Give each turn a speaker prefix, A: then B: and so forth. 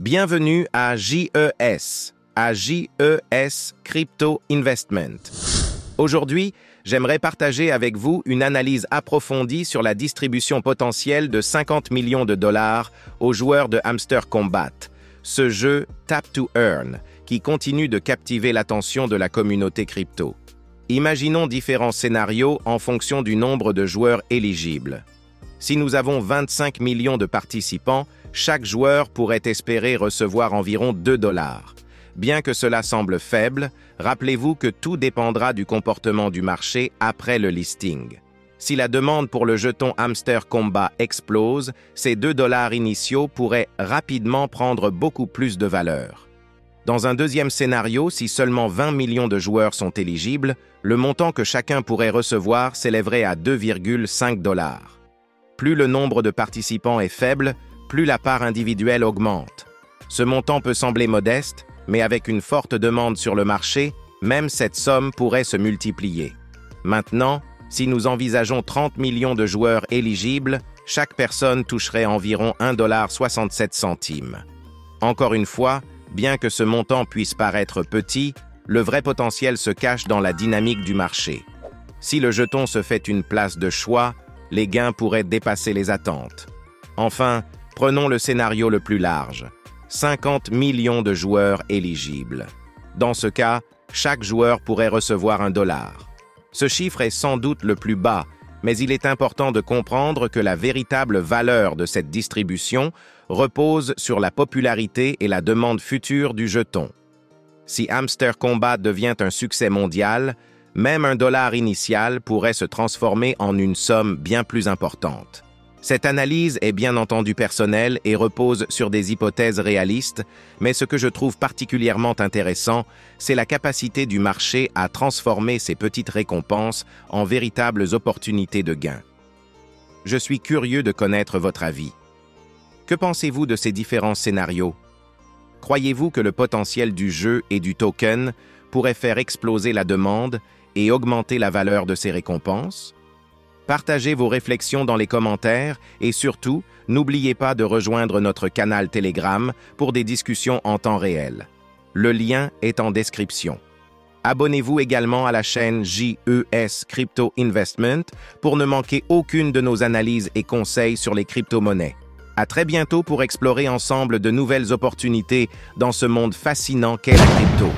A: Bienvenue à JES Crypto Investment. Aujourd'hui, j'aimerais partager avec vous une analyse approfondie sur la distribution potentielle de 50 millions de dollars aux joueurs de Hamster Kombat, ce jeu Tap to Earn, qui continue de captiver l'attention de la communauté crypto. Imaginons différents scénarios en fonction du nombre de joueurs éligibles. Si nous avons 25 millions de participants, chaque joueur pourrait espérer recevoir environ 2 dollars. Bien que cela semble faible, rappelez-vous que tout dépendra du comportement du marché après le listing. Si la demande pour le jeton Hamster Kombat explose, ces 2 dollars initiaux pourraient rapidement prendre beaucoup plus de valeur. Dans un deuxième scénario, si seulement 20 millions de joueurs sont éligibles, le montant que chacun pourrait recevoir s'élèverait à 2,5 dollars. Plus le nombre de participants est faible, plus la part individuelle augmente. Ce montant peut sembler modeste, mais avec une forte demande sur le marché, même cette somme pourrait se multiplier. Maintenant, si nous envisageons 30 millions de joueurs éligibles, chaque personne toucherait environ 1,67 $. Encore une fois, bien que ce montant puisse paraître petit, le vrai potentiel se cache dans la dynamique du marché. Si le jeton se fait une place de choix, les gains pourraient dépasser les attentes. Enfin, prenons le scénario le plus large. 50 millions de joueurs éligibles. Dans ce cas, chaque joueur pourrait recevoir 1 dollar. Ce chiffre est sans doute le plus bas, mais il est important de comprendre que la véritable valeur de cette distribution repose sur la popularité et la demande future du jeton. Si Hamster Kombat devient un succès mondial, même 1 dollar initial pourrait se transformer en une somme bien plus importante. Cette analyse est bien entendu personnelle et repose sur des hypothèses réalistes, mais ce que je trouve particulièrement intéressant, c'est la capacité du marché à transformer ces petites récompenses en véritables opportunités de gain. Je suis curieux de connaître votre avis. Que pensez-vous de ces différents scénarios? Croyez-vous que le potentiel du jeu et du token pourrait faire exploser la demande et augmenter la valeur de ces récompenses? Partagez vos réflexions dans les commentaires et surtout, n'oubliez pas de rejoindre notre canal Telegram pour des discussions en temps réel. Le lien est en description. Abonnez-vous également à la chaîne JES Crypto Investment pour ne manquer aucune de nos analyses et conseils sur les crypto-monnaies. À très bientôt pour explorer ensemble de nouvelles opportunités dans ce monde fascinant qu'est la crypto.